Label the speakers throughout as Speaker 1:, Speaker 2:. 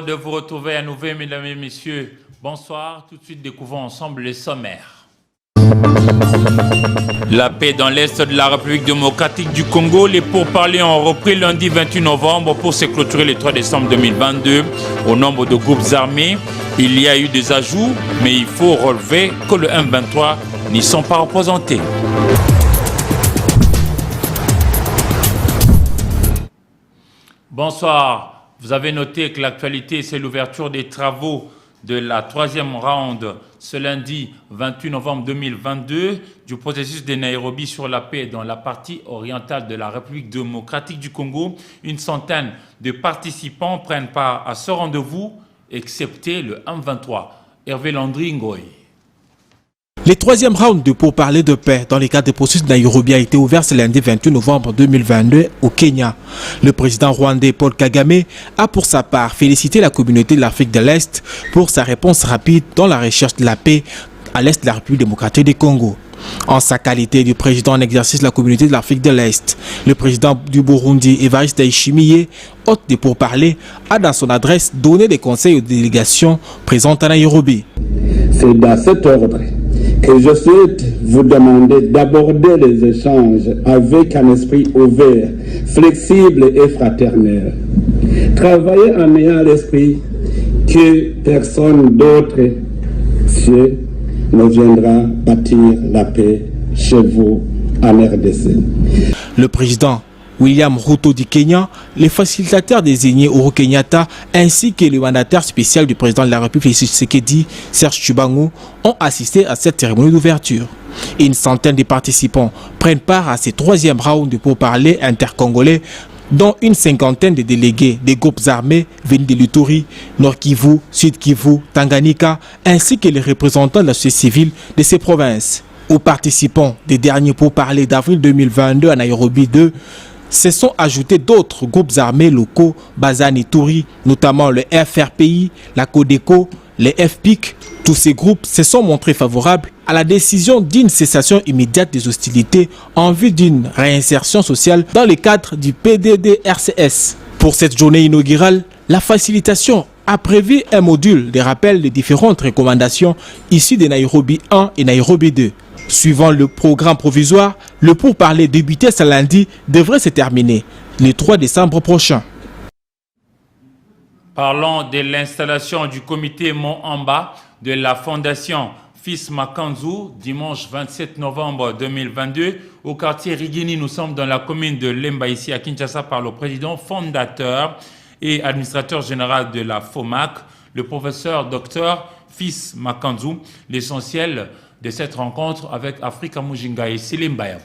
Speaker 1: Heureux de vous retrouver à nouveau, mesdames et messieurs. Bonsoir. Tout de suite, découvrons ensemble les sommaires. La paix dans l'Est de la République démocratique du Congo. Les pourparlers ont repris lundi 28 novembre pour se clôturer le 3 décembre 2022. Au nombre de groupes armés, il y a eu des ajouts, mais il faut relever que le M23 n'y sont pas représentés. Bonsoir. Vous avez noté que l'actualité, c'est l'ouverture des travaux de la troisième round ce lundi 28 novembre 2022 du processus de Nairobi sur la paix dans la partie orientale de la République démocratique du Congo. Une centaine de participants prennent part à ce rendez-vous, excepté le M23. Hervé Landry Ngoy.
Speaker 2: Le troisième round de pourparlers de paix dans le cadre du processus de Nairobi a été ouvert ce lundi 28 novembre 2022 au Kenya. Le président rwandais Paul Kagame a pour sa part félicité la communauté de l'Afrique de l'Est pour sa réponse rapide dans la recherche de la paix à l'Est de la République démocratique du Congo. En sa qualité de président en exercice de la communauté de l'Afrique de l'Est, le président du Burundi, Evariste Ndayishimiye, hôte des pourparlers, a dans son adresse donné des conseils aux délégations présentes à Nairobi.
Speaker 3: C'est dans cet ordre que je souhaite vous demander d'aborder les échanges avec un esprit ouvert, flexible et fraternel. Travaillez en ayant à l'esprit que personne d'autre ne viendra bâtir la paix chez vous en RDC.
Speaker 2: Le président William Ruto du Kenya, les facilitateurs désignés Uhuru Kenyatta ainsi que le mandataire spécial du président de la République Félix Tshisekedi, Serge Tshibangou, ont assisté à cette cérémonie d'ouverture. Une centaine de participants prennent part à ce troisième round de pourparlers intercongolais, dont une cinquantaine de délégués des groupes armés venus de l'Ituri, Nord Kivu, Sud Kivu, Tanganyika, ainsi que les représentants de la société civile de ces provinces. Aux participants des derniers pourparlers d'avril 2022 à Nairobi 2, se sont ajoutés d'autres groupes armés locaux basés en Ituri, notamment le FRPI, la Codeco, les FPIC. Tous ces groupes se sont montrés favorables à la décision d'une cessation immédiate des hostilités en vue d'une réinsertion sociale dans le cadre du PDD-RCS. Pour cette journée inaugurale, la facilitation a prévu un module de rappel de différentes recommandations issues de Nairobi 1 et Nairobi 2. Suivant le programme provisoire, le pourparler débuté ce lundi devrait se terminer le 3 décembre prochain.
Speaker 1: Parlons de l'installation du comité Moamba de la fondation Fils Makanzu dimanche 27 novembre 2022 au quartier Rigini. Nous sommes dans la commune de Lemba ici à Kinshasa par le président fondateur et administrateur général de la FOMAC, le professeur Dr Fils Makanzu. L'essentiel de cette rencontre avec Africa Mujinga et Selim Bayab.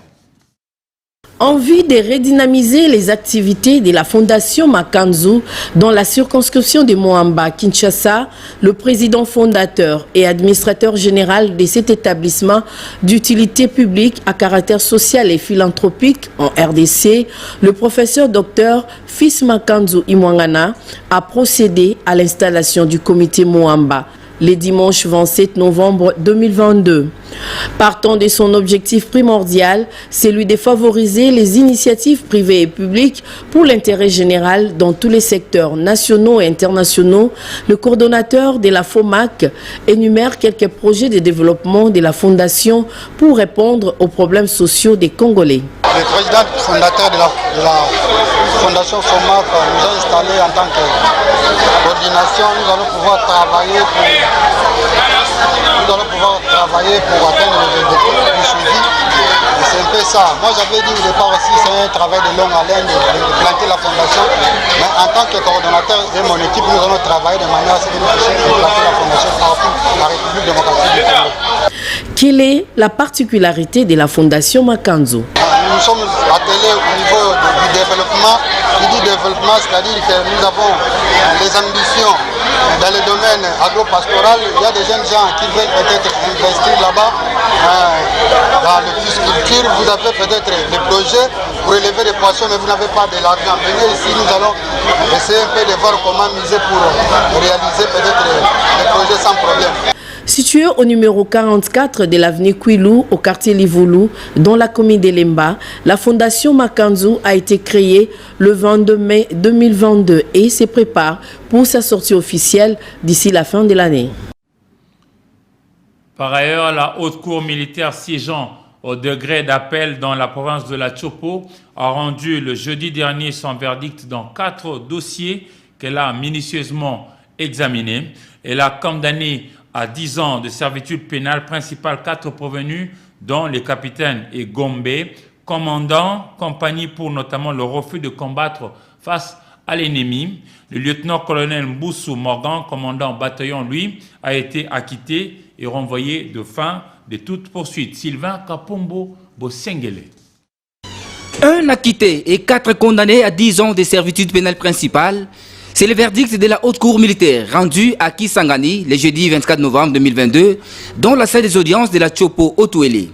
Speaker 4: En vue de redynamiser les activités de la Fondation Makanzu dans la circonscription de Moamba, Kinshasa, le président fondateur et administrateur général de cet établissement d'utilité publique à caractère social et philanthropique en RDC, le professeur Dr Fils Makanzu Imwangana, a procédé à l'installation du comité Moamba le dimanche 27 novembre 2022. Partant de son objectif primordial, celui de favoriser les initiatives privées et publiques pour l'intérêt général dans tous les secteurs nationaux et internationaux, le coordonnateur de la FOMAC énumère quelques projets de développement de la Fondation pour répondre aux problèmes sociaux des Congolais.
Speaker 5: Le président fondateur de la Fondation FOMAC nous a installé en tant que coordination. Nous allons pouvoir travailler pour atteindre l'objectif du suivi. C'est un peu ça. Moi j'avais dit au départ aussi c'est un travail de longue haleine de planter la fondation. Mais en tant que coordonnateur de mon équipe, nous allons travailler de manière à ce que nous puissions planter la fondation partout la République démocratique du Congo.
Speaker 4: Quelle est la particularité de la Fondation Makanzu?
Speaker 5: Nous sommes attelés au niveau du développement. Qui dit développement, c'est-à-dire que nous avons des ambitions dans le domaine agro-pastoral. Il y a des jeunes gens qui veulent peut-être investir là-bas dans le pisciculture. Vous avez peut-être des projets pour élever les poissons, mais vous n'avez pas de l'argent. Venez ici, nous allons essayer un peu de voir comment miser pour réaliser peut-être des projets sans problème.
Speaker 4: Situé au numéro 44 de l'avenue Kwilu, au quartier Livulu, dans la commune d'Elemba, la fondation Makanzu a été créée le 22 mai 2022 et se prépare pour sa sortie officielle d'ici la fin de l'année.
Speaker 1: Par ailleurs, la haute cour militaire siégeant au degré d'appel dans la province de la Chopo a rendu le jeudi dernier son verdict dans 4 dossiers qu'elle a minutieusement examinés. Elle a condamné à 10 ans de servitude pénale principale 4 prévenus, dont les capitaines Egombe, commandant compagnie pour notamment le refus de combattre face à l'ennemi. Le lieutenant-colonel Mboussou Morgan, commandant bataillon, lui, a été acquitté et renvoyé de fin de toute poursuite. Sylvain Kapombo Bosengele.
Speaker 6: Un acquitté et 4 condamnés à 10 ans de servitude pénale principale. C'est le verdict de la haute cour militaire rendu à Kisangani le jeudi 24 novembre 2022 dans la salle des audiences de la Chopo Otuele.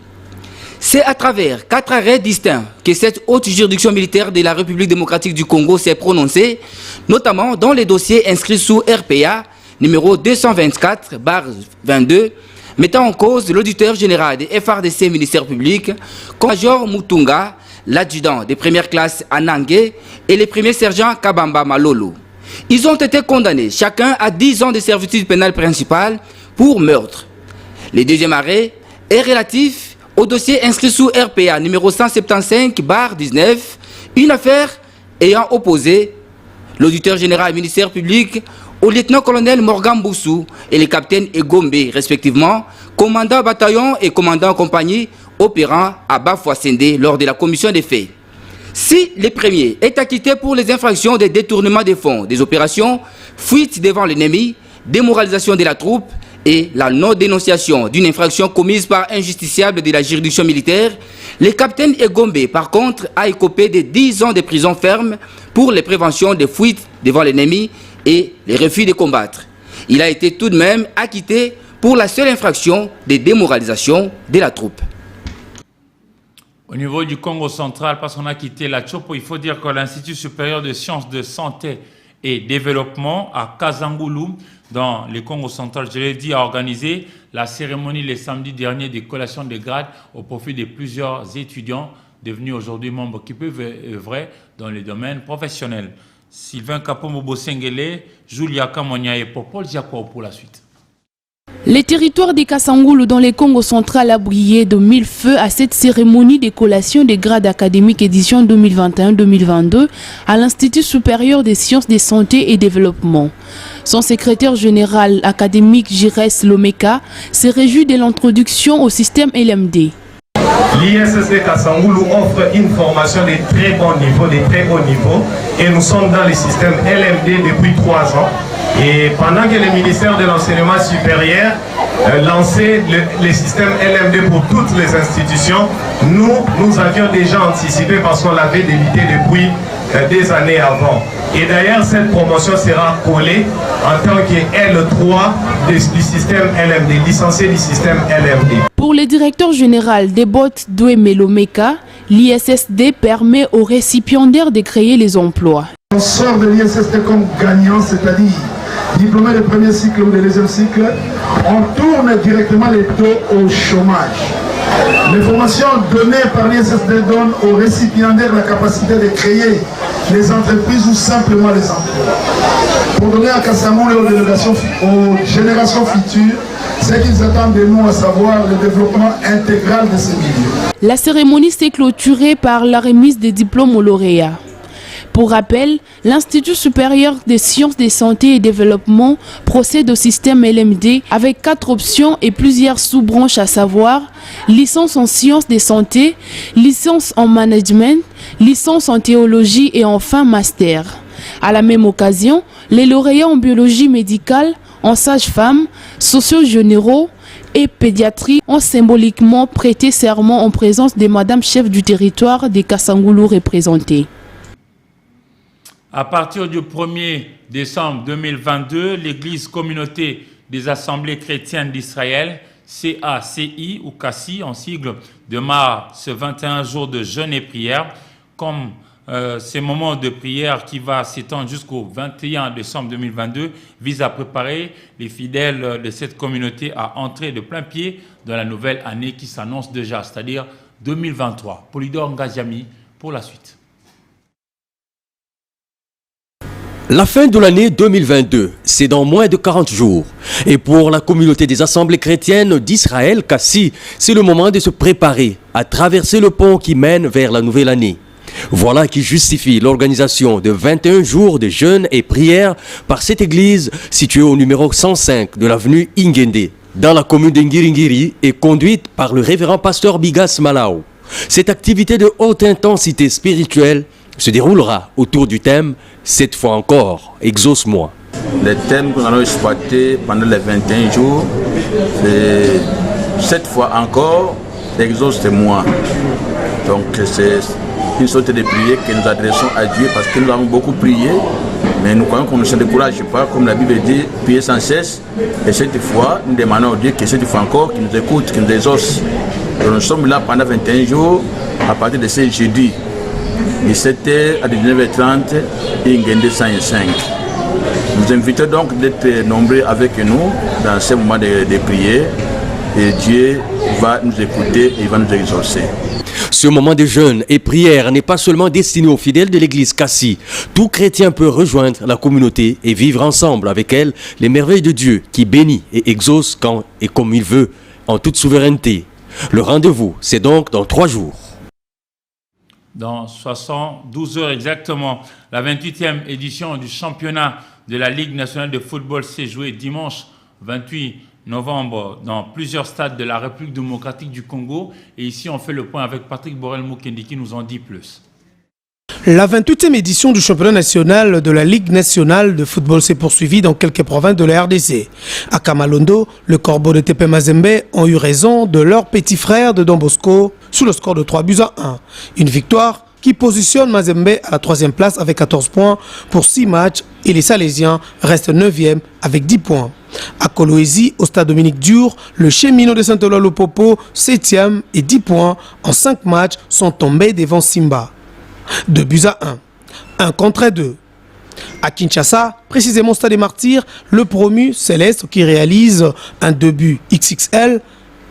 Speaker 6: C'est à travers 4 arrêts distincts que cette haute juridiction militaire de la République démocratique du Congo s'est prononcée, notamment dans les dossiers inscrits sous RPA numéro 224/22, mettant en cause l'auditeur général des FRDC ministère public, Major Mutunga, l'adjudant des premières classes à Nangue et les premiers sergents Kabamba Malolo. Ils ont été condamnés chacun à 10 ans de servitude pénale principale pour meurtre. Le deuxième arrêt est relatif au dossier inscrit sous RPA numéro 175/19, une affaire ayant opposé l'auditeur général ministère public au lieutenant-colonel Morgan Mboussou et les capitaines Egombe respectivement, commandant bataillon et commandant compagnie opérant à Bafouassende lors de la commission des faits. Si le premier est acquitté pour les infractions de détournement des fonds, des opérations, fuite devant l'ennemi, démoralisation de la troupe et la non-dénonciation d'une infraction commise par un justiciable de la juridiction militaire, le capitaine Egombe, par contre, a écopé de 10 ans de prison ferme pour les préventions de fuite devant l'ennemi et les refus de combattre. Il a été tout de même acquitté pour la seule infraction de démoralisation de la troupe.
Speaker 1: Au niveau du Congo central, parce qu'on a quitté la Chopo, il faut dire que l'Institut supérieur de sciences de santé et développement à Kazangulu, dans le Congo central, je l'ai dit, a organisé la cérémonie le samedi dernier de collation de grades au profit de plusieurs étudiants devenus aujourd'hui membres qui peuvent œuvrer dans le domaine professionnel. Sylvain Kapombo Bosengele, Julia Kamonia et Popol Diako pour la suite.
Speaker 7: Le territoire de Kasangulu dans le Congo central a brillé de mille feux à cette cérémonie de collation des grades académiques édition 2021-2022 à l'Institut supérieur des sciences de santé et développement. Son secrétaire général académique Jires Lomeka se réjouit de l'introduction au système LMD.
Speaker 8: L'ISSD Kasangulu offre une formation de très bon niveau, de très haut niveau, et nous sommes dans le système LMD depuis 3 ans. Et pendant que le ministère de l'enseignement supérieur lançait le système LMD pour toutes les institutions, nous avions déjà anticipé parce qu'on l'avait débité depuis des années avant. Et d'ailleurs, cette promotion sera collée en tant que L3 du système LMD, licencié du système LMD.
Speaker 7: Pour le directeur général des bottes Doué-Melomeka, l'ISSD permet aux récipiendaires de créer les emplois.
Speaker 9: On sort de l'ISSD comme gagnant, c'est-à-dire diplômé de premier cycle ou de deuxième cycle, on tourne directement les taux au chômage. Les formations données par l'ISSD donnent aux récipiendaires la capacité de créer les entreprises ou simplement les emplois. Pour donner à Kasangulu et aux générations futures ce qu'ils attendent de nous, à savoir le développement intégral de ces milieux.
Speaker 7: La cérémonie s'est clôturée par la remise des diplômes aux lauréats. Pour rappel, l'Institut supérieur des sciences de santé et développement procède au système LMD avec 4 options et plusieurs sous-branches, à savoir licence en sciences de santé, licence en management, licence en théologie et enfin master. À la même occasion, les lauréats en biologie médicale, en sage-femme, sociaux généraux et pédiatrie ont symboliquement prêté serment en présence des Madame chef du territoire des Kasangulu représentées.
Speaker 1: À partir du 1er décembre 2022, l'Église communauté des assemblées chrétiennes d'Israël, CACI ou CACI en sigle, démarre ce 21 jours de jeûne et prière comme Ces moments de prière qui va s'étendre jusqu'au 21 décembre 2022 visent à préparer les fidèles de cette communauté à entrer de plein pied dans la nouvelle année qui s'annonce déjà, c'est-à-dire 2023. Polydor Ngaziami pour la suite.
Speaker 10: La fin de l'année 2022, c'est dans moins de 40 jours. Et pour la communauté des assemblées chrétiennes d'Israël, Kassi, c'est le moment de se préparer à traverser le pont qui mène vers la nouvelle année. Voilà qui justifie l'organisation de 21 jours de jeûne et prières par cette église située au numéro 105 de l'avenue Ingende, dans la commune d'Ngiringiri et conduite par le révérend pasteur Bigas Malao. Cette activité de haute intensité spirituelle se déroulera autour du thème « Cette fois encore, exauce-moi ».
Speaker 11: Les thèmes que nous allons exploiter pendant les 21 jours, c'est « Cette fois encore, exauce-moi ». Donc c'est une sorte de prière que nous adressons à Dieu parce que nous avons beaucoup prié, mais nous croyons qu'on ne se décourage pas, comme la Bible dit, prier sans cesse. Et cette fois, nous demandons à Dieu que cette fois encore, qu'il nous écoute, qu'il nous exauce. Donc, nous sommes là pendant 21 jours, à partir de ce jeudi, 17h à 19h30, Ingende 105. Nous invitons donc d'être nombreux avec nous dans ce moment de prière, et Dieu va nous écouter et il va nous exaucer.
Speaker 10: Ce moment de jeûne et prière n'est pas seulement destiné aux fidèles de l'église Kassi. Tout chrétien peut rejoindre la communauté et vivre ensemble avec elle les merveilles de Dieu qui bénit et exauce quand et comme il veut, en toute souveraineté. Le rendez-vous, c'est donc dans 3 jours.
Speaker 1: Dans 72 heures exactement, la 28e édition du championnat de la Ligue nationale de football s'est jouée dimanche 28 novembre dans plusieurs stades de la République démocratique du Congo. Et ici, on fait le point avec Patrick Borel-Moukendi qui nous en dit plus.
Speaker 12: La 28e édition du championnat national de la Ligue nationale de football s'est poursuivie dans quelques provinces de la RDC. À Kamalondo, le Corbeau de Tepe Mazembe ont eu raison de leur petit frère de Don Bosco sous le score de 3-1. Une victoire qui positionne Mazembe à la 3e place avec 14 points pour 6 matchs et les Salésiens restent 9e avec 10 points. À Kolwezi, au stade Dominique Dur, le Cheminot de Saint-Olo-Lopopo, 7e et 10 points en 5 matchs sont tombés devant Simba. 2-1, 1 contre 2. À Kinshasa, précisément au stade des Martyrs, le promu Céleste qui réalise un 2 XXL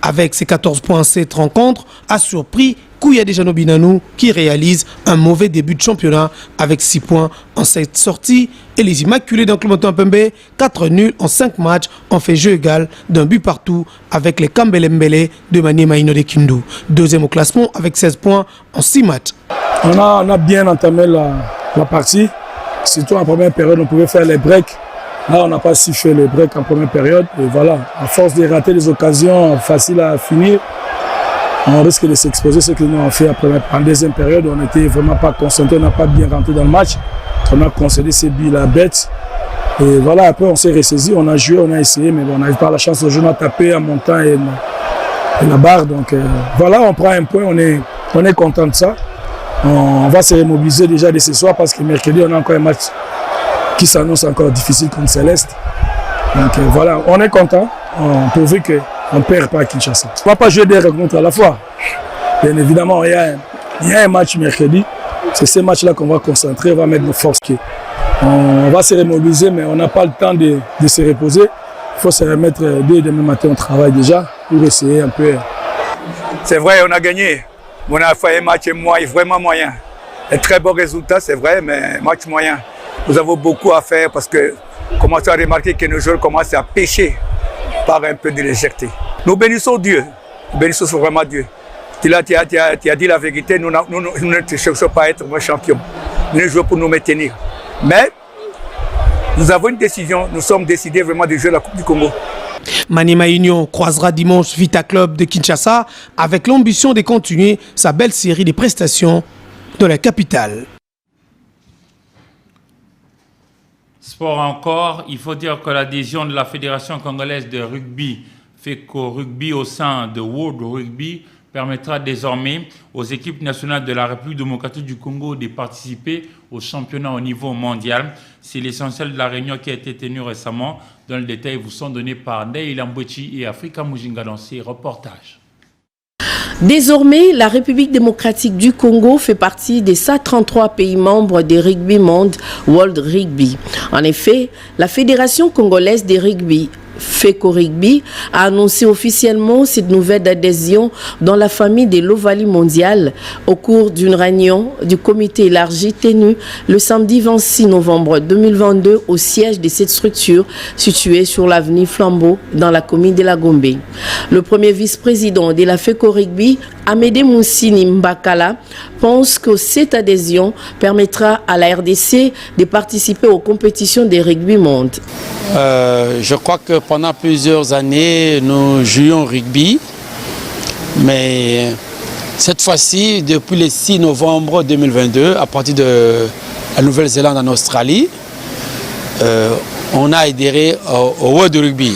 Speaker 12: avec ses 14 points en 7 rencontres a surpris Kouya Dejano Binanou qui réalise un mauvais début de championnat avec 6 points en 7 sorties et les Immaculés d'Anclomoto Pembe, 4 nuls en 5 matchs ont fait jeu égal d'un but partout avec les Kambele de Maniema Ino de Kindu. 2e au classement avec 16 points en 6 matchs.
Speaker 13: On a bien entamé la partie, surtout en première période on pouvait faire les breaks. Là on n'a pas su faire les breaks en première période et voilà, à force de rater les occasions faciles à finir, on risque de s'exposer. Ce que nous avons fait en deuxième période, on n'était vraiment pas concentré, on n'a pas bien rentré dans le match. On a concédé ces buts la bête. Et voilà, après on s'est ressaisi, on a joué, on a essayé, mais bon, on n'avait pas la chance. Le jeu a tapé en montant et la barre. Donc voilà, on prend un point, on est content de ça. On va se remobiliser déjà dès ce soir parce que mercredi, on a encore un match qui s'annonce encore difficile contre Céleste. Donc voilà, on est content. On prouve qu'on ne perd pas à Kinshasa. On ne va pas jouer des rencontres à la fois. Bien évidemment, il y a un match mercredi. C'est ces matchs-là qu'on va concentrer, on va mettre nos forces. On va se remobiliser, mais on n'a pas le temps de se reposer. Il faut se remettre dès demain matin au travail déjà pour essayer un peu.
Speaker 14: C'est vrai, on a gagné. On a fait un match moyen, vraiment moyen. Un très bon résultat, c'est vrai, mais match moyen. Nous avons beaucoup à faire parce que commençons à remarquer que nos joueurs commencent à pêcher par un peu de légèreté. Nous bénissons Dieu, nous bénissons vraiment Dieu. Tu as dit la vérité, nous ne cherchons pas à être champions. Nous jouons pour nous maintenir. Mais nous avons une décision, nous sommes décidés vraiment de jouer la Coupe du Congo.
Speaker 12: Maniema Union croisera dimanche Vita Club de Kinshasa avec l'ambition de continuer sa belle série de prestations de la capitale.
Speaker 1: Sport encore, il faut dire que l'adhésion de la Fédération congolaise de rugby FECO Rugby au sein de World Rugby permettra désormais aux équipes nationales de la République démocratique du Congo de participer au championnat au niveau mondial. C'est l'essentiel de la réunion qui a été tenue récemment. Dans le détail, vous sont donnés par Ndei Lambouchi et Africa Mujinga dans ces reportages.
Speaker 4: Désormais, la République démocratique du Congo fait partie des 133 pays membres des Rugby Monde World Rugby. En effet, la Fédération congolaise des rugby, FECO Rugby, a annoncé officiellement cette nouvelle adhésion dans la famille de l'Ovalie mondiale au cours d'une réunion du comité élargi tenue le samedi 26 novembre 2022 au siège de cette structure située sur l'avenue Flambeau dans la commune de la Gombe. Le premier vice-président de la FECO Rugby, Amédée Moussini Mbakala, pense que cette adhésion permettra à la RDC de participer aux compétitions des rugby monde.
Speaker 15: Je crois que pendant plusieurs années, nous jouions au rugby, mais cette fois-ci, depuis le 6 novembre 2022, à partir de la Nouvelle-Zélande en Australie, on a adhéré au World Rugby,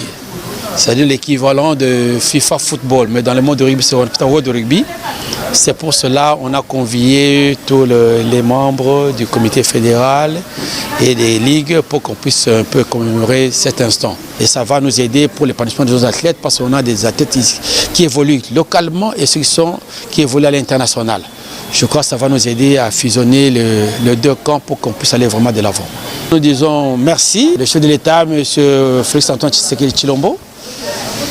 Speaker 15: c'est-à-dire l'équivalent de FIFA Football, mais dans le monde du rugby, c'est World Rugby. C'est pour cela qu'on a convié tous les membres du comité fédéral et des ligues pour qu'on puisse un peu commémorer cet instant. Et ça va nous aider pour l'épanouissement de nos athlètes parce qu'on a des athlètes qui évoluent localement et ceux qui évoluent à l'international. Je crois que ça va nous aider à fusionner les deux camps pour qu'on puisse aller vraiment de l'avant. Nous disons merci, le chef de l'État, M. Félix Antoine Tshisekedi Tshilombo,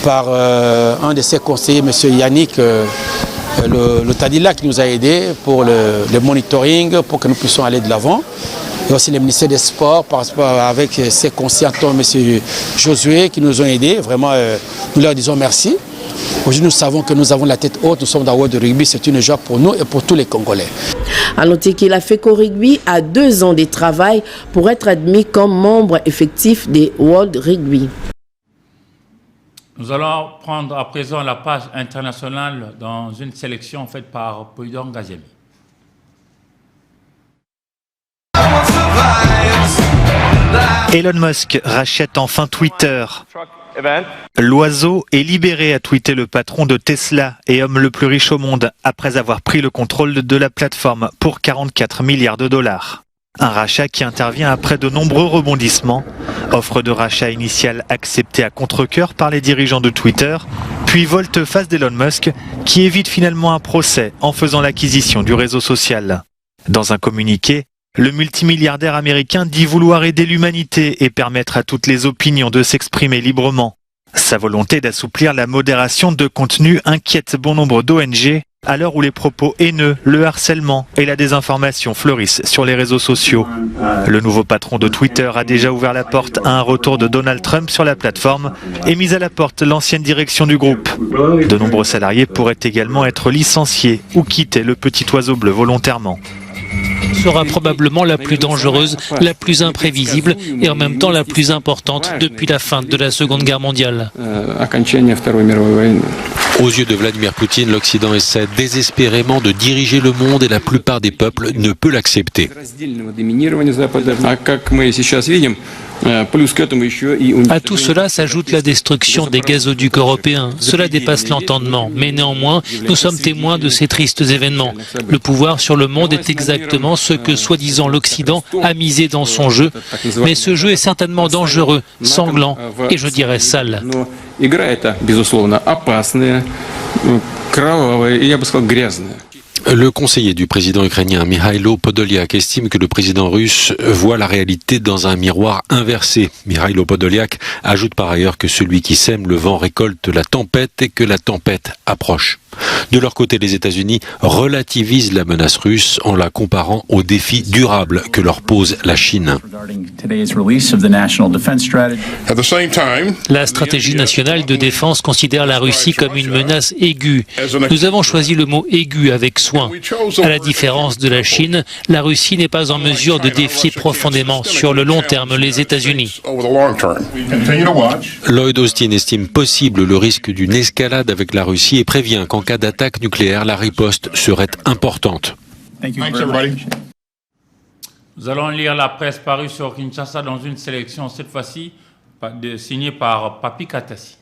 Speaker 15: par un de ses conseillers, M. Yannick le Tadila, qui nous a aidés pour le monitoring, pour que nous puissions aller de l'avant. Et aussi le ministère des Sports, avec ses conseillers, M. Josué, qui nous ont aidés. Vraiment, nous leur disons merci. Aujourd'hui, nous savons que nous avons la tête haute, nous sommes dans le World Rugby, c'est une joie pour nous et pour tous les Congolais.
Speaker 4: A noter que la FECO Rugby a 2 ans de travail pour être admis comme membre effectif des World Rugby.
Speaker 1: Nous allons prendre à présent la page internationale dans une sélection faite par Polydor Ngazemi.
Speaker 16: Elon Musk rachète enfin Twitter. L'oiseau est libéré, a tweeté le patron de Tesla et homme le plus riche au monde après avoir pris le contrôle de la plateforme pour 44 milliards de dollars. Un rachat qui intervient après de nombreux rebondissements. Offre de rachat initiale acceptée à contre-cœur par les dirigeants de Twitter, puis volte-face d'Elon Musk qui évite finalement un procès en faisant l'acquisition du réseau social. Dans un communiqué, le multimilliardaire américain dit vouloir aider l'humanité et permettre à toutes les opinions de s'exprimer librement. Sa volonté d'assouplir la modération de contenu inquiète bon nombre d'ONG à l'heure où les propos haineux, le harcèlement et la désinformation fleurissent sur les réseaux sociaux. Le nouveau patron de Twitter a déjà ouvert la porte à un retour de Donald Trump sur la plateforme et mis à la porte l'ancienne direction du groupe. De nombreux salariés pourraient également être licenciés ou quitter le petit oiseau bleu volontairement.
Speaker 17: Sera probablement la plus dangereuse, la plus imprévisible et en même temps la plus importante depuis la fin de la Seconde Guerre mondiale.
Speaker 18: Aux yeux de Vladimir Poutine, l'Occident essaie désespérément de diriger le monde et la plupart des peuples ne peut l'accepter.
Speaker 17: À tout cela s'ajoute la destruction des gazoducs européens. Cela dépasse l'entendement, mais néanmoins, nous sommes témoins de ces tristes événements. Le pouvoir sur le monde est exactement ce que soi-disant l'Occident a misé dans son jeu, mais ce jeu est certainement dangereux, sanglant et je dirais sale.
Speaker 18: Le conseiller du président ukrainien Mikhailo Podolyak estime que le président russe voit la réalité dans un miroir inversé. Mikhailo Podolyak ajoute par ailleurs que celui qui sème le vent récolte la tempête et que la tempête approche. De leur côté, les États-Unis relativisent la menace russe en la comparant aux défis durables que leur pose la Chine.
Speaker 17: La stratégie nationale de défense considère la Russie comme une menace aiguë. Nous avons choisi le mot aigu avec soin. À la différence de la Chine, la Russie n'est pas en mesure de défier profondément sur le long terme les États-Unis.
Speaker 18: Lloyd Austin estime possible le risque d'une escalade avec la Russie et prévient qu'en cas d'attaque nucléaire, la riposte serait importante.
Speaker 1: Nous allons lire la presse parue sur Kinshasa dans une sélection, cette fois-ci signée par Papi Katassi.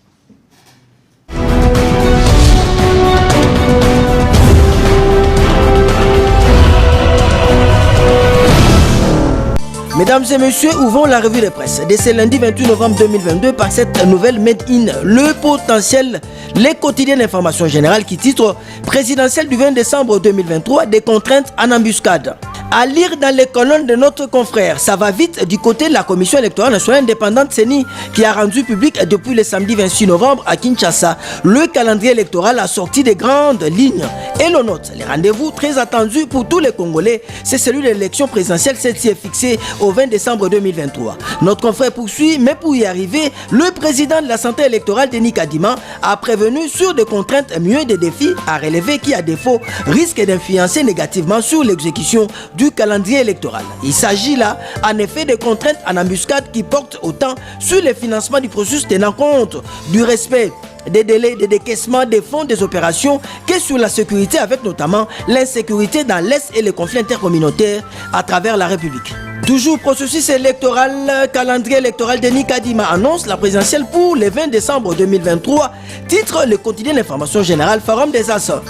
Speaker 19: Mesdames et messieurs, ouvrons la revue de presse de ce lundi 28 novembre 2022 par cette nouvelle Made in le potentiel, les quotidiens d'information générale qui titre présidentielle du 20 décembre 2023 des contraintes en embuscade. À lire dans les colonnes de notre confrère, ça va vite du côté de la Commission électorale nationale indépendante CENI qui a rendu public depuis le samedi 26 novembre à Kinshasa le calendrier électoral assorti des grandes lignes. Et l'on note, les rendez-vous très attendus pour tous les Congolais, c'est celui de l'élection présidentielle, celle-ci est fixée au 20 décembre 2023. Notre confrère poursuit, mais pour y arriver, le président de la santé électorale, Denis Kadima, a prévenu sur des contraintes mieux et des défis à relever qui, à défaut, risquent d'influencer négativement sur l'exécution du calendrier électoral. Il s'agit là, en effet, de contraintes en embuscade qui portent autant sur le financement du processus tenant compte du respect des délais de décaissement des fonds des opérations que sur la sécurité, avec notamment l'insécurité dans l'Est et les conflits intercommunautaires à travers la République. Toujours processus électoral, calendrier électoral, Denis Kadima annonce la présidentielle pour le 20 décembre 2023, titre le quotidien d'information générale Forum des Assos.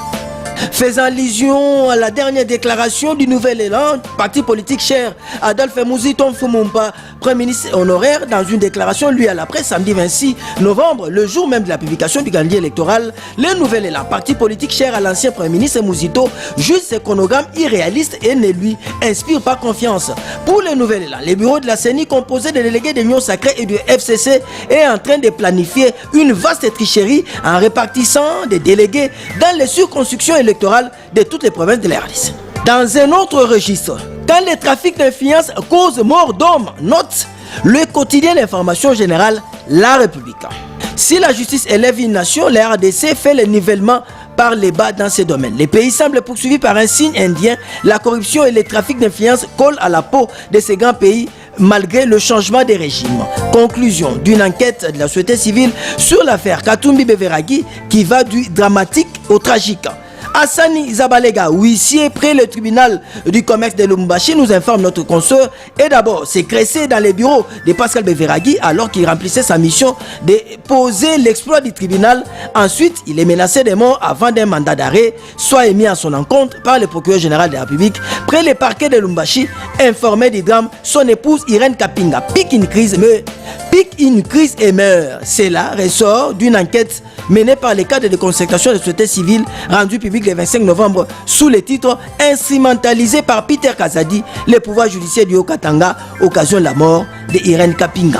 Speaker 19: Faisant allusion à la dernière déclaration du Nouvel Élan, parti politique cher Adolphe Muzito Mfumumba, Premier ministre honoraire, dans une déclaration lui à la presse samedi 26 novembre, le jour même de la publication du calendrier électoral, le Nouvel Élan, parti politique cher à l'ancien Premier ministre Muzito, juge ses chronogrammes irréalistes et ne lui inspire pas confiance. Pour le Nouvel Élan, les bureaux de la CENI composés de délégués de l'Union Sacrée et du FCC est en train de planifier une vaste tricherie en répartissant des délégués dans les circonscriptions électorales de toutes les provinces de la RDC. Dans un autre registre, quand le trafic d'influence cause mort d'hommes, note le quotidien d'information générale La République. Si la justice élève une nation, la RDC fait le nivellement par les bas dans ces domaines. Les pays semblent poursuivis par un signe indien. La corruption et le trafic d'influence collent à la peau de ces grands pays malgré le changement des régimes. Conclusion d'une enquête de la société civile sur l'affaire Katumbi Beveragi qui va du dramatique au tragique. Hassani Zabalega, huissier près le tribunal du commerce de Lubumbashi, nous informe notre consoeur. Et d'abord, c'est cressé dans les bureaux de Pascal Beveragi alors qu'il remplissait sa mission de poser l'exploit du tribunal. Ensuite, il est menacé de mort avant d'un mandat d'arrêt soit émis à son encontre par le procureur général de la République. Près le parquet de Lubumbashi, informé du drame, son épouse Irène Kapinga pique une crise et meurt. C'est là, ressort d'une enquête menée par les cadres de concertation de la société civile rendue publique le 25 novembre sous le titre « Instrumentalisé par Peter Kazadi, le pouvoir judiciaire du Haut-Katanga, occasion de la mort de Irène Kapinga ».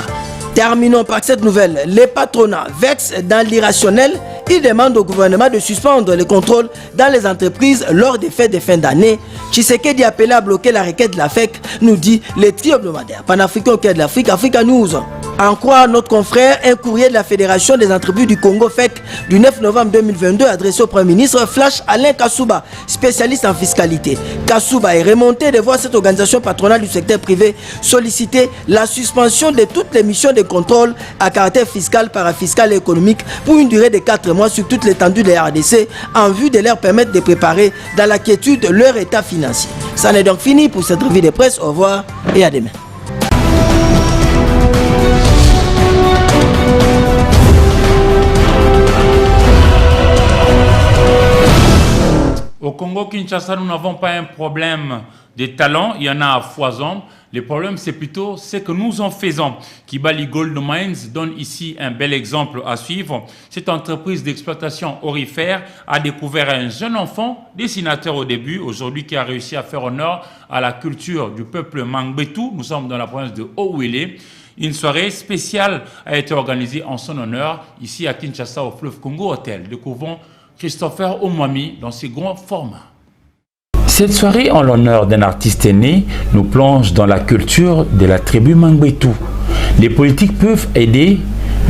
Speaker 19: Terminons par cette nouvelle. Les patronats vexent dans l'irrationnel. Ils demandent au gouvernement de suspendre les contrôles dans les entreprises lors des fêtes de fin d'année. Tshisekedi appelé à bloquer la requête de la FEC, nous dit le trio hebdomadaire panafricain au cœur de l'Afrique, Africa News. En croire notre confrère, un courrier de la Fédération des entreprises du Congo FEC du 9 novembre 2022 adressé au Premier ministre flash Alain Kasouba, spécialiste en fiscalité. Kasouba est remonté de voir cette organisation patronale du secteur privé solliciter la suspension de toutes les missions de contrôle à caractère fiscal, parafiscal et économique pour une durée de 4 mois sur toute l'étendue de la RDC en vue de leur permettre de préparer dans la quiétude leur état financier. Ça n'est donc fini pour cette revue de presse. Au revoir et à demain.
Speaker 1: Au Congo-Kinshasa, nous n'avons pas un problème de talent, il y en a à foison. Le problème, c'est plutôt ce que nous en faisons. Kibali Gold Mines donne ici un bel exemple à suivre. Cette entreprise d'exploitation aurifère a découvert un jeune enfant, dessinateur au début, aujourd'hui qui a réussi à faire honneur à la culture du peuple Mangbetu. Nous sommes dans la province de Haut-Ouélé. Une soirée spéciale a été organisée en son honneur ici à Kinshasa au Fleuve Congo Hotel. Découvrons Christopher Omwami dans ses grands formats. Cette soirée en l'honneur d'un artiste né nous plonge dans la culture de la tribu Mangbetu. Les politiques peuvent aider,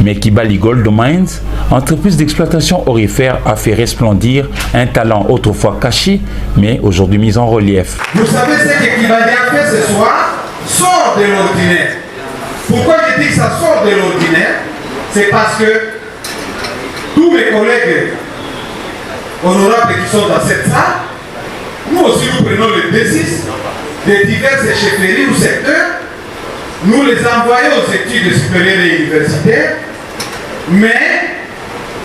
Speaker 1: mais Kibali Gold Mines, entreprise d'exploitation aurifère, a fait resplendir un talent autrefois caché, mais aujourd'hui mis en relief.
Speaker 20: Vous savez ce que Kibali a fait ce soir sort de l'ordinaire. Pourquoi je dis que ça sort de l'ordinaire? C'est parce que tous mes collègues honorables qui sont dans cette salle, nous aussi nous prenons le D6 de diverses chefferies ou secteurs, nous les envoyons aux études supérieures et universitaires, mais,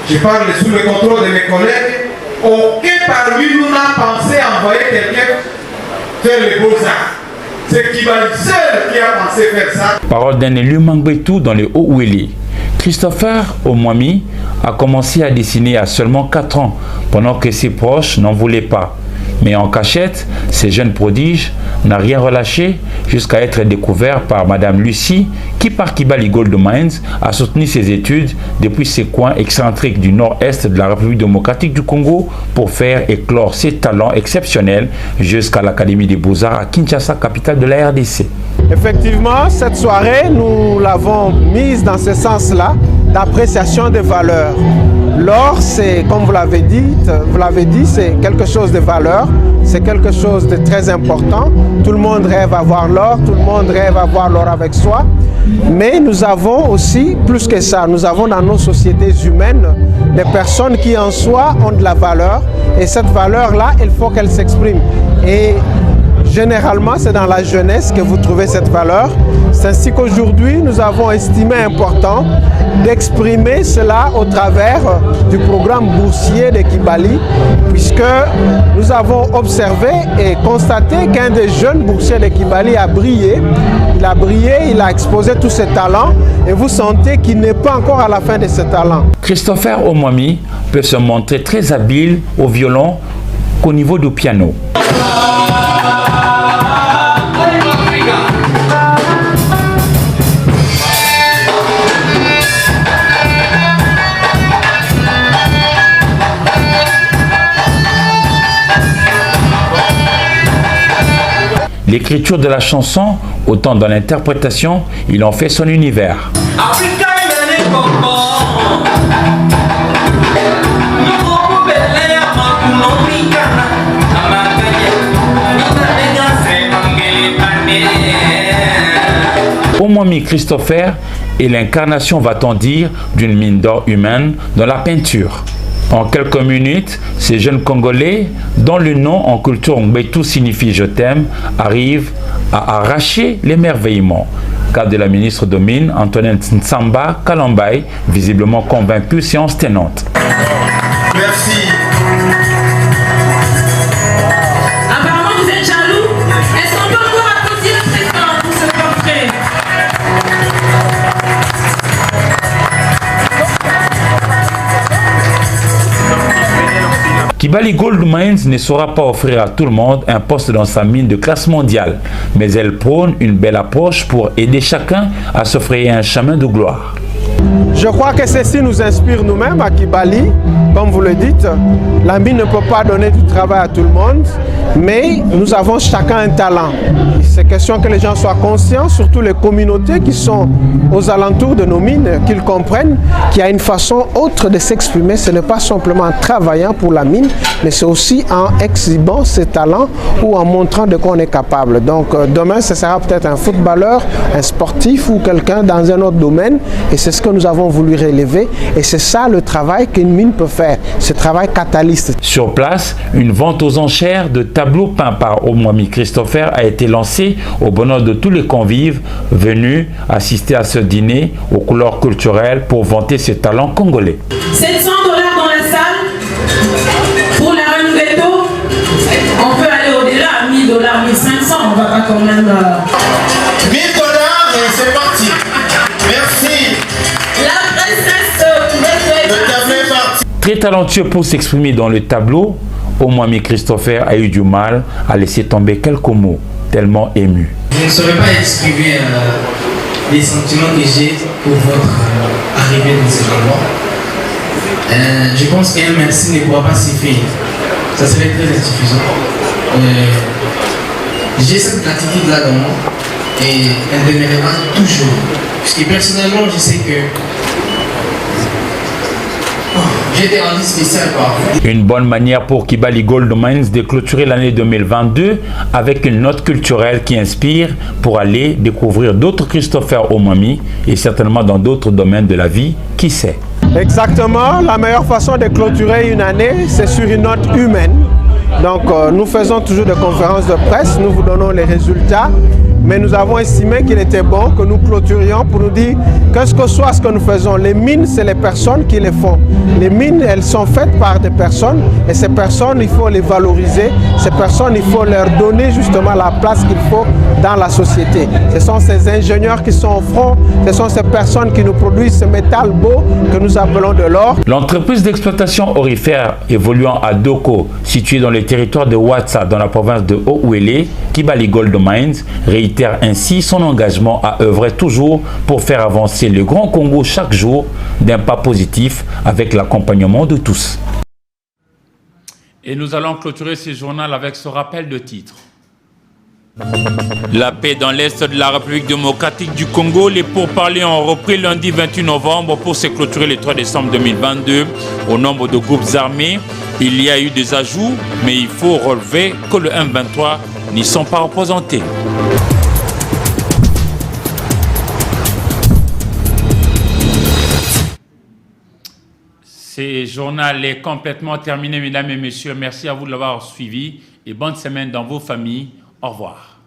Speaker 20: je parle sous le contrôle de mes collègues, aucun parmi nous n'a pensé envoyer quelqu'un faire les beaux-arts. C'est Kibali seul qui a sait faire ça.
Speaker 1: Parole d'un élu Mangbetu dans les Hauts-Ouélé. Christopher Omwami a commencé à dessiner à seulement 4 ans, pendant que ses proches n'en voulaient pas. Mais en cachette, ce jeune prodige n'a rien relâché jusqu'à être découvert par Madame Lucie, qui par Kibali Gold Mines a soutenu ses études depuis ces coins excentriques du nord-est de la République démocratique du Congo pour faire éclore ses talents exceptionnels jusqu'à l'Académie des Beaux-Arts à Kinshasa, capitale de la RDC.
Speaker 21: Effectivement, cette soirée, nous l'avons mise dans ce sens-là d'appréciation des valeurs. L'or, c'est, comme vous l'avez dit, c'est quelque chose de valeur, c'est quelque chose de très important. Tout le monde rêve à avoir l'or, tout le monde rêve à avoir l'or avec soi. Mais nous avons aussi, plus que ça, nous avons dans nos sociétés humaines des personnes qui en soi ont de la valeur. Et cette valeur-là, il faut qu'elle s'exprime. Et généralement, c'est dans la jeunesse que vous trouvez cette valeur. C'est ainsi qu'aujourd'hui, nous avons estimé important d'exprimer cela au travers du programme boursier de Kibali, puisque nous avons observé et constaté qu'un des jeunes boursiers de Kibali a brillé. Il a brillé, il a exposé tous ses talents et vous sentez qu'il n'est pas encore à la fin de ses talents.
Speaker 1: Christopher Omwami peut se montrer très habile au violon qu'au niveau du piano. L'écriture de la chanson, autant dans l'interprétation, il en fait son univers. Omwami Christopher est l'incarnation, va-t-on dire, d'une mine d'or humaine dans la peinture. En quelques minutes, ces jeunes Congolais, dont le nom en culture Mbetu signifie « je t'aime », arrivent à arracher l'émerveillement. Cas de la ministre de Mines, Antoinette Nsamba Kalambay, visiblement convaincue, séance tenante.
Speaker 20: Merci.
Speaker 22: Apparemment, vous êtes jaloux. Est-ce qu'on peut encore applaudir le président pour ce portrait?
Speaker 1: Kibali Gold Mines ne saura pas offrir à tout le monde un poste dans sa mine de classe mondiale, mais elle prône une belle approche pour aider chacun à se frayer un chemin de gloire.
Speaker 21: Je crois que ceci nous inspire nous-mêmes à Kibali. Comme vous le dites, la mine ne peut pas donner du travail à tout le monde, mais nous avons chacun un talent. C'est question que les gens soient conscients, surtout les communautés qui sont aux alentours de nos mines, qu'ils comprennent qu'il y a une façon autre de s'exprimer. Ce n'est pas simplement en travaillant pour la mine, mais c'est aussi en exhibant ses talents ou en montrant de quoi on est capable. Donc demain, ce sera peut-être un footballeur, un sportif ou quelqu'un dans un autre domaine. Et c'est ce que nous avons voulu relever. Et c'est ça le travail qu'une mine peut faire, ce travail catalyste.
Speaker 1: Sur place, une vente aux enchères de tableaux peints par Omwami Christopher a été lancée au bonheur de tous les convives venus assister à ce dîner aux couleurs culturelles pour vanter ses talents congolais.
Speaker 22: $700 dans la salle pour la reine ghetto. On peut aller au-delà, $1000, 1500, on va pas quand même... $1000
Speaker 20: et c'est parti. Merci.
Speaker 22: La princesse
Speaker 20: le tableau est parti.
Speaker 1: Très talentueux pour s'exprimer dans le tableau, Omwami Christopher a eu du mal à laisser tomber quelques mots, tellement ému.
Speaker 23: Je ne saurais pas exprimer les sentiments que j'ai pour votre arrivée dans ce endroit. Je pense qu'un merci ne pourra pas suffire. Ça serait très insuffisant. J'ai cette gratitude-là dans moi et elle demeurera toujours. Puisque personnellement, je sais que j'ai été rendu spécial par vous.
Speaker 1: Une bonne manière pour Kibali Gold Mines de clôturer l'année 2022 avec une note culturelle qui inspire pour aller découvrir d'autres Christopher Omwami et certainement dans d'autres domaines de la vie, qui sait.
Speaker 21: Exactement, la meilleure façon de clôturer une année, c'est sur une note humaine. Donc nous faisons toujours des conférences de presse, nous vous donnons les résultats mais nous avons estimé qu'il était bon que nous clôturions pour nous dire qu'est-ce que soit ce que nous faisons. Les mines, c'est les personnes qui les font. Les mines, elles sont faites par des personnes et ces personnes, il faut les valoriser. Ces personnes, il faut leur donner justement la place qu'il faut dans la société. Ce sont ces ingénieurs qui sont au front, ce sont ces personnes qui nous produisent ce métal beau que nous appelons de l'or.
Speaker 1: L'entreprise d'exploitation aurifère évoluant à Doko, située dans le territoire de Ouatsa, dans la province de Haut-Ouélé, Kibali Gold Mines, réitère ainsi son engagement à œuvrer toujours pour faire avancer le Grand Congo chaque jour d'un pas positif avec l'accompagnement de tous. Et nous allons clôturer ce journal avec ce rappel de titre. La paix dans l'Est de la République démocratique du Congo. Les pourparlers ont repris lundi 28 novembre pour se clôturer le 3 décembre 2022. Au nombre de groupes armés, il y a eu des ajouts, mais il faut relever que le M23 n'y sont pas représentés. Ce journal est complètement terminé, mesdames et messieurs. Merci à vous de l'avoir suivi et bonne semaine dans vos familles. Au revoir.